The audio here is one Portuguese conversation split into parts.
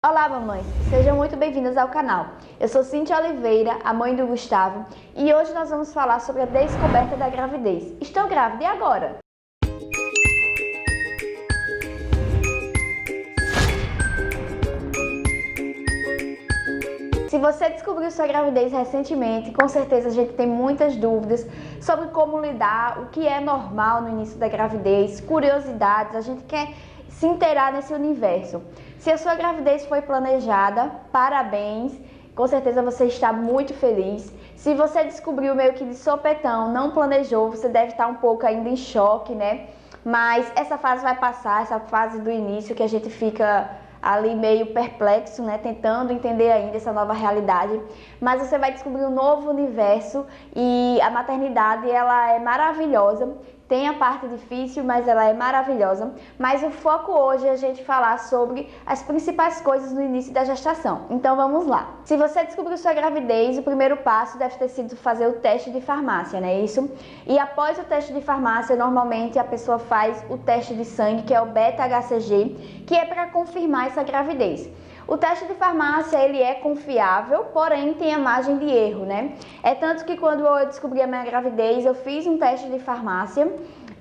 Olá, mamães! Sejam muito bem-vindas ao canal. Eu sou Cíntia Oliveira, a mãe do Gustavo, e hoje nós vamos falar sobre a descoberta da gravidez. Estou grávida, e agora? Se você descobriu sua gravidez recentemente, com certeza a gente tem muitas dúvidas sobre como lidar, o que é normal no início da gravidez, curiosidades, a gente quer se inteirar nesse universo. Se a sua gravidez foi planejada, parabéns, com certeza você está muito feliz. Se você descobriu meio que de sopetão, não planejou, você deve estar um pouco ainda em choque, né? Mas essa fase vai passar, essa fase do início que a gente fica ali meio perplexo, né, tentando entender ainda essa nova realidade, mas você vai descobrir um novo universo e a maternidade ela é maravilhosa. Tem a parte difícil, mas ela é maravilhosa. Mas o foco hoje é a gente falar sobre as principais coisas no início da gestação. Então vamos lá. Se você descobriu sua gravidez, o primeiro passo deve ter sido fazer o teste de farmácia, né? Isso. E após o teste de farmácia, normalmente a pessoa faz o teste de sangue, que é o beta-HCG, que é para confirmar essa gravidez. O teste de farmácia, ele é confiável, porém tem a margem de erro, né? É tanto que quando eu descobri a minha gravidez, eu fiz um teste de farmácia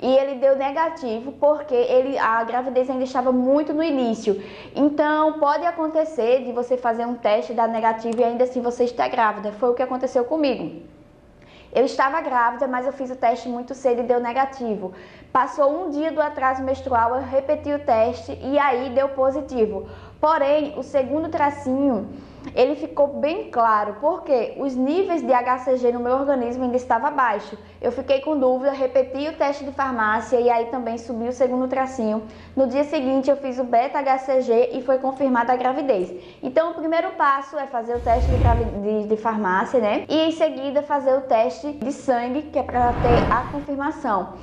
e ele deu negativo, porque a gravidez ainda estava muito no início. Então, pode acontecer de você fazer um teste, dar negativo e ainda assim você está grávida. Foi o que aconteceu comigo. Eu estava grávida, mas eu fiz o teste muito cedo e deu negativo. Passou um dia do atraso menstrual, eu repeti o teste e aí deu positivo. Porém, o segundo tracinho, ele ficou bem claro, porque os níveis de HCG no meu organismo ainda estavam baixos. Eu fiquei com dúvida, repeti o teste de farmácia e aí também subiu o segundo tracinho. No dia seguinte eu fiz o beta-HCG e foi confirmada a gravidez. Então o primeiro passo é fazer o teste de farmácia, né? E em seguida fazer o teste de sangue, que é para ter a confirmação.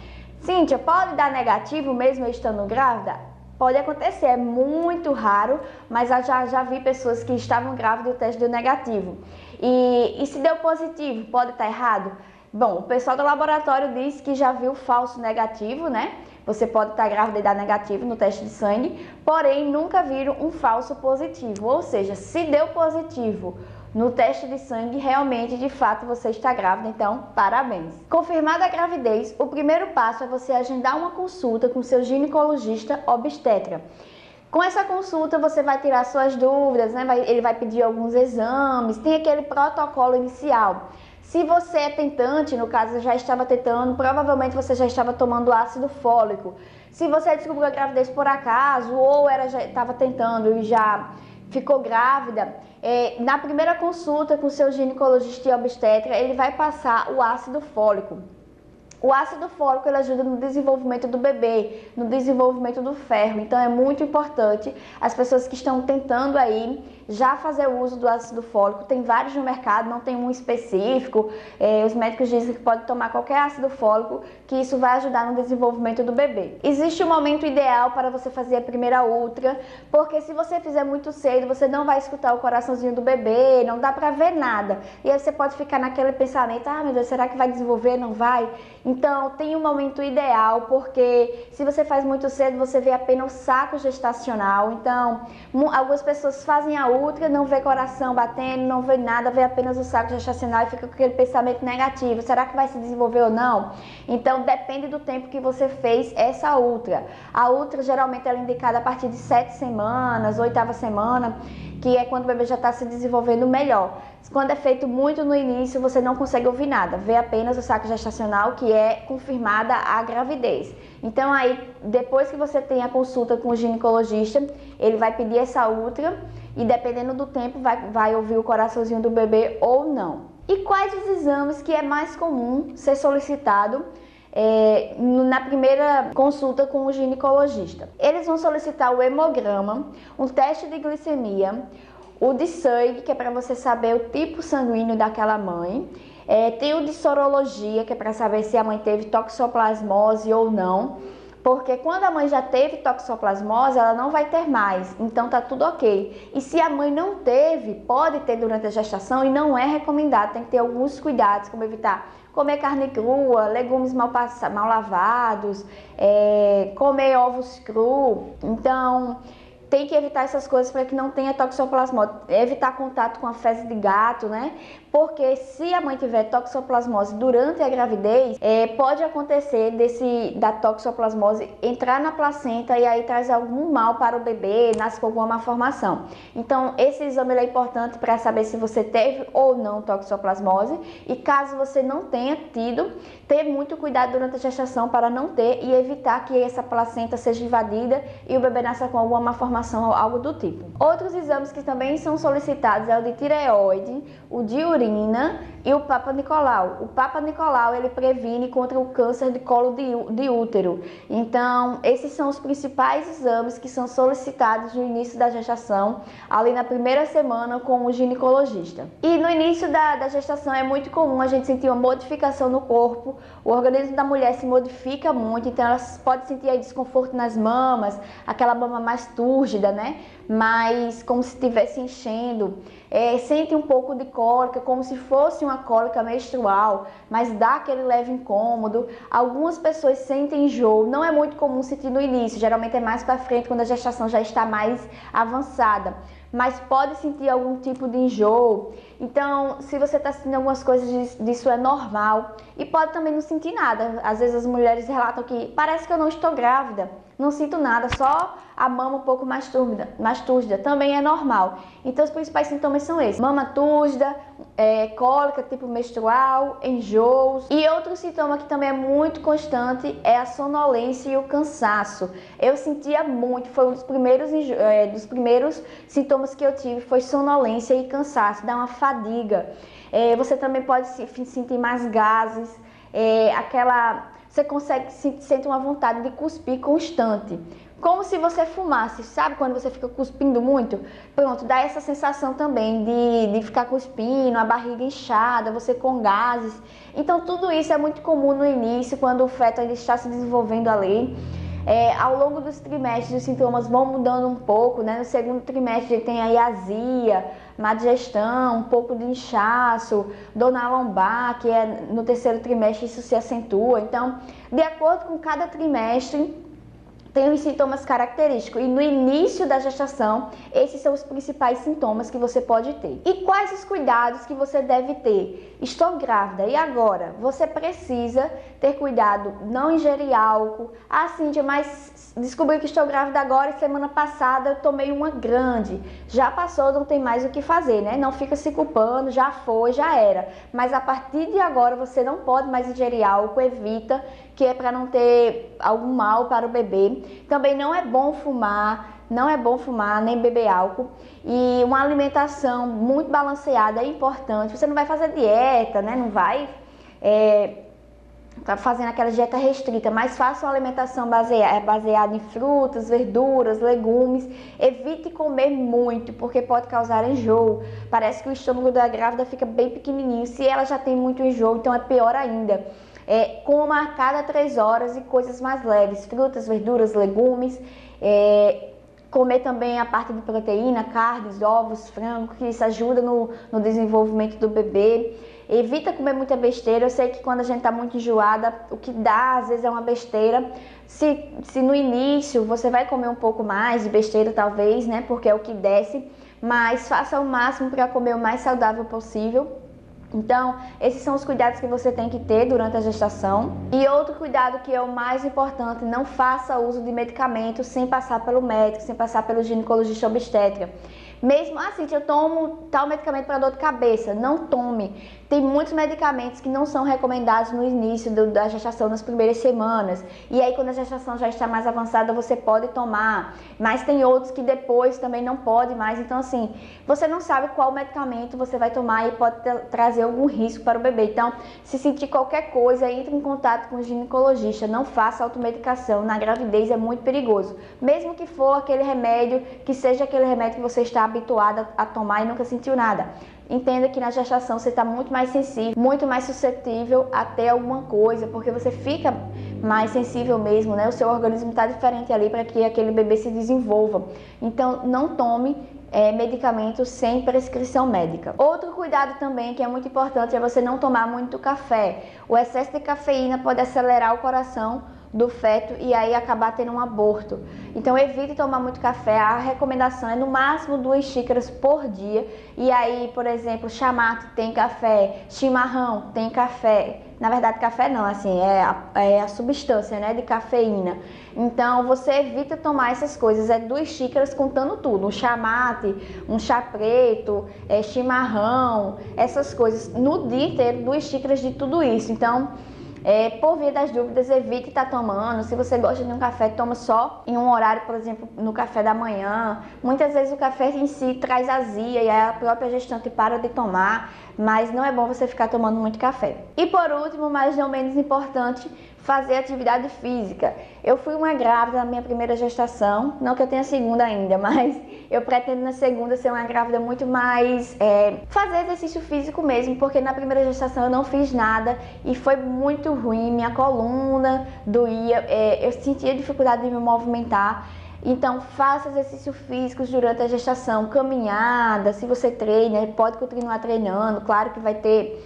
Cíntia, pode dar negativo mesmo eu estando grávida? Pode acontecer, é muito raro, mas eu já vi pessoas que estavam grávidas e o teste deu negativo. E se deu positivo, pode estar errado? Bom, o pessoal do laboratório disse que já viu falso negativo, né? Você pode estar grávida e dar negativo no teste de sangue, porém nunca viram um falso positivo. Ou seja, se deu positivo no teste de sangue, realmente, de fato, você está grávida, então, parabéns. Confirmada a gravidez, o primeiro passo é você agendar uma consulta com seu ginecologista obstetra. Com essa consulta, você vai tirar suas dúvidas, né? Ele vai pedir alguns exames, tem aquele protocolo inicial. Se você é tentante, no caso, já estava tentando, provavelmente você já estava tomando ácido fólico. Se você descobriu a gravidez por acaso, ou já estava tentando e já ficou grávida, na primeira consulta com seu ginecologista e obstetra, ele vai passar o ácido fólico. O ácido fólico ele ajuda no desenvolvimento do bebê, no desenvolvimento do ferro. Então é muito importante as pessoas que estão tentando aí já fazer uso do ácido fólico. Tem vários no mercado, não tem um específico. Os médicos dizem que pode tomar qualquer ácido fólico, que isso vai ajudar no desenvolvimento do bebê. Existe um momento ideal para você fazer a primeira ultra, porque se você fizer muito cedo, você não vai escutar o coraçãozinho do bebê, não dá para ver nada. E aí você pode ficar naquele pensamento, ah, meu Deus, será que vai desenvolver? Não vai? Então, tem um momento ideal, porque se você faz muito cedo, você vê apenas o saco gestacional. Então, algumas pessoas fazem a ultra, não vê coração batendo, não vê nada, vê apenas o saco gestacional e fica com aquele pensamento negativo. Será que vai se desenvolver ou não? Então, depende do tempo que você fez essa ultra. A ultra, geralmente, ela é indicada a partir de 7 semanas, 8ª semana, que é quando o bebê já está se desenvolvendo melhor. Quando é feito muito no início, você não consegue ouvir nada, vê apenas o saco gestacional, que é confirmada a gravidez. Então aí, depois que você tem a consulta com o ginecologista, ele vai pedir essa ultra e dependendo do tempo vai ouvir o coraçãozinho do bebê ou não. E quais os exames que é mais comum ser solicitado na primeira consulta com o ginecologista? Eles vão solicitar o hemograma, um teste de glicemia, o de sangue, que é para você saber o tipo sanguíneo daquela mãe. Tem o de sorologia, que é para saber se a mãe teve toxoplasmose ou não. Porque quando a mãe já teve toxoplasmose, ela não vai ter mais, então tá tudo ok. E se a mãe não teve, pode ter durante a gestação e não é recomendado, tem que ter alguns cuidados, como evitar comer carne crua, legumes mal lavados, comer ovos crus. Então, tem que evitar essas coisas para que não tenha toxoplasmose. Evitar contato com a fezes de gato, né? Porque se a mãe tiver toxoplasmose durante a gravidez, pode acontecer da toxoplasmose entrar na placenta e aí traz algum mal para o bebê, nasce com alguma malformação. Então, esse exame é importante para saber se você teve ou não toxoplasmose, e caso você não tenha tido, ter muito cuidado durante a gestação para não ter e evitar que essa placenta seja invadida e o bebê nasça com alguma malformação ou algo do tipo. Outros exames que também são solicitados é o de tireoide, o de urina e o Papa Nicolau. O Papa Nicolau, ele previne contra o câncer de colo de útero. Então, esses são os principais exames que são solicitados no início da gestação, ali na primeira semana com o ginecologista. E no início da gestação é muito comum a gente sentir uma modificação no corpo. O organismo da mulher se modifica muito, então ela pode sentir aí desconforto nas mamas, aquela mama mais túrgida, né? Mas como se estivesse enchendo. Sente um pouco de cólica, como se fosse uma cólica menstrual, mas dá aquele leve incômodo. Algumas pessoas sentem enjoo, não é muito comum sentir no início, geralmente é mais para frente, quando a gestação já está mais avançada, mas pode sentir algum tipo de enjoo. Então, se você está sentindo algumas coisas disso, é normal. E pode também não sentir nada. Às vezes as mulheres relatam que parece que eu não estou grávida, não sinto nada, só a mama um pouco mais túrgida, também é normal. Então, os principais sintomas são esses: mama túrgida, cólica tipo menstrual, enjoos. E outro sintoma que também é muito constante é a sonolência e o cansaço. Eu sentia muito, foi um dos primeiros sintomas que eu tive, foi sonolência e cansaço, dá uma fadiga. Você também pode sentir mais gases, você sente uma vontade de cuspir constante, como se você fumasse, sabe quando você fica cuspindo muito? Pronto, dá essa sensação também de ficar cuspindo, a barriga inchada, você com gases. Então tudo isso é muito comum no início, quando o feto ainda está se desenvolvendo ali. Ao longo dos trimestres os sintomas vão mudando um pouco, né? No segundo trimestre tem aí azia, má digestão, um pouco de inchaço, dor na lombar, que no terceiro trimestre isso se acentua. Então, de acordo com cada trimestre, tem os sintomas característicos, e no início da gestação, esses são os principais sintomas que você pode ter. E quais os cuidados que você deve ter? Estou grávida, e agora? Você precisa ter cuidado, não ingerir álcool. Cíntia, mas descobri que estou grávida agora e semana passada eu tomei uma grande. Já passou, não tem mais o que fazer, né? Não fica se culpando, já foi, já era. Mas a partir de agora você não pode mais ingerir álcool, evita, que é para não ter algum mal para o bebê. Também não é bom fumar, nem beber álcool. E uma alimentação muito balanceada é importante. Você não vai fazer dieta, né? Não vai tá fazendo aquela dieta restrita, mas faça uma alimentação baseada em frutas, verduras, legumes. Evite comer muito, porque pode causar enjoo. Parece que o estômago da grávida fica bem pequenininho. Se ela já tem muito enjoo, então é pior ainda. Coma a cada 3 horas e coisas mais leves, frutas, verduras, legumes. Comer também a parte de proteína, carnes, ovos, frango, que isso ajuda no desenvolvimento do bebê. Evita comer muita besteira. Eu sei que quando a gente está muito enjoada, o que dá às vezes é uma besteira. Se no início você vai comer um pouco mais de besteira, talvez, né, porque é o que desce, mas faça o máximo para comer o mais saudável possível. Então, esses são os cuidados que você tem que ter durante a gestação. E outro cuidado que é o mais importante: não faça uso de medicamentos sem passar pelo médico, sem passar pelo ginecologista obstetra. Mesmo assim, eu tomo tal medicamento para dor de cabeça, não tome. Tem muitos medicamentos que não são recomendados no início da gestação, nas primeiras semanas. E aí, quando a gestação já está mais avançada, você pode tomar. Mas tem outros que depois também não pode mais. Então, assim, você não sabe qual medicamento você vai tomar e pode trazer algum risco para o bebê. Então, se sentir qualquer coisa, entre em contato com o ginecologista. Não faça automedicação. Na gravidez é muito perigoso. Mesmo que for aquele remédio, que seja aquele remédio que você está habituada a tomar e nunca sentiu nada. Entenda que na gestação você está muito mais sensível, muito mais suscetível a ter alguma coisa, porque você fica mais sensível mesmo, né? O seu organismo está diferente ali para que aquele bebê se desenvolva. Então, não tome medicamentos sem prescrição médica. Outro cuidado também que é muito importante é você não tomar muito café. O excesso de cafeína pode acelerar o coração, do feto e aí acabar tendo um aborto. Então evite tomar muito café. A recomendação é no máximo 2 xícaras por dia. E aí, por exemplo, chamate tem café, chimarrão tem café. Na verdade, café não, assim, é a substância, né, de cafeína. Então, você evita tomar essas coisas, 2 xícaras contando tudo, um chamate, um chá preto, chimarrão, essas coisas. No dia inteiro, 2 xícaras de tudo isso. Então, por via das dúvidas, evite estar tomando. Se você gosta de um café, toma só em um horário, por exemplo, no café da manhã. Muitas vezes o café em si traz azia e a própria gestante para de tomar, mas não é bom você ficar tomando muito café. E por último, mas não menos importante, fazer atividade física. Eu fui uma grávida na minha primeira gestação, não que eu tenha segunda ainda, mas eu pretendo na segunda ser uma grávida muito mais, fazer exercício físico mesmo, porque na primeira gestação eu não fiz nada e foi muito ruim, minha coluna doía, eu sentia dificuldade de me movimentar. Então, faça exercícios físicos durante a gestação, caminhada, se você treina, pode continuar treinando, claro que vai ter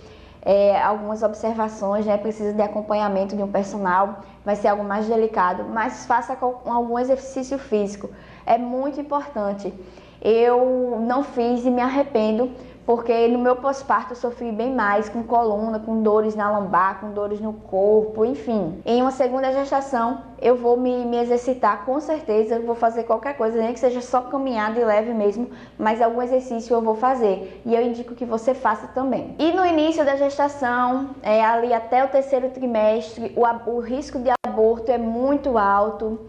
algumas observações, né? Precisa de acompanhamento de um personal, vai ser algo mais delicado, mas faça com algum exercício físico, é muito importante. Eu não fiz e me arrependo, porque no meu pós-parto eu sofri bem mais, com coluna, com dores na lombar, com dores no corpo, enfim. Em uma segunda gestação eu vou me exercitar, com certeza, eu vou fazer qualquer coisa, nem que seja só caminhada e leve mesmo, mas algum exercício eu vou fazer e eu indico que você faça também. E no início da gestação, ali até o 3º trimestre, o risco de aborto é muito alto.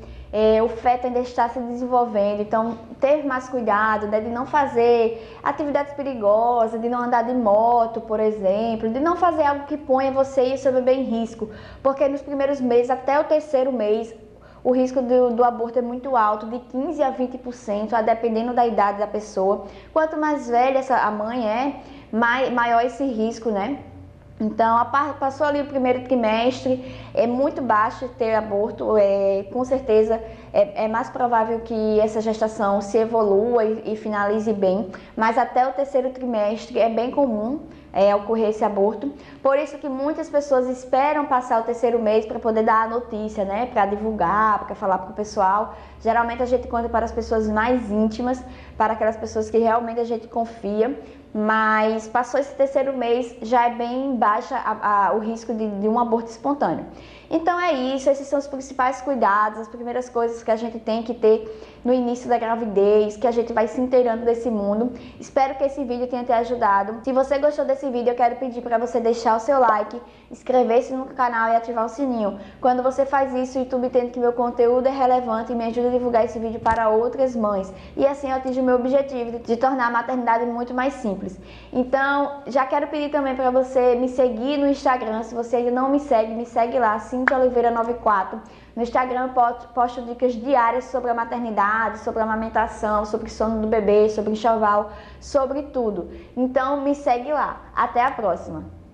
O feto ainda está se desenvolvendo, então ter mais cuidado, né, de não fazer atividades perigosas, de não andar de moto, por exemplo, de não fazer algo que ponha você e o seu bebê em risco, porque nos primeiros meses, até o 3º mês, o risco do aborto é muito alto, de 15% a 20%, a dependendo da idade da pessoa. Quanto mais velha a mãe maior esse risco, né? Então, passou ali o 1º trimestre, é muito baixo ter aborto, com certeza é mais provável que essa gestação se evolua e finalize bem, mas até o 3º trimestre é bem comum ocorrer esse aborto. Por isso que muitas pessoas esperam passar o 3º mês para poder dar a notícia, né, para divulgar, para falar para o pessoal. Geralmente a gente conta para as pessoas mais íntimas, para aquelas pessoas que realmente a gente confia, mas passou esse 3º mês, já é bem baixa o risco de um aborto espontâneo. Então é isso, esses são os principais cuidados, as primeiras coisas que a gente tem que ter no início da gravidez, que a gente vai se inteirando desse mundo. Espero que esse vídeo tenha te ajudado. Se você gostou desse vídeo, eu quero pedir para você deixar o seu like, inscrever-se no canal e ativar o sininho. Quando você faz isso, o YouTube entende que meu conteúdo é relevante e me ajuda a divulgar esse vídeo para outras mães. E assim eu atinjo o meu objetivo de tornar a maternidade muito mais simples. Então, já quero pedir também para você me seguir no Instagram. Se você ainda não me segue lá, Cintia Oliveira 94. No Instagram eu posto dicas diárias sobre a maternidade, sobre a amamentação, sobre o sono do bebê, sobre enxoval, sobre tudo. Então me segue lá. Até a próxima!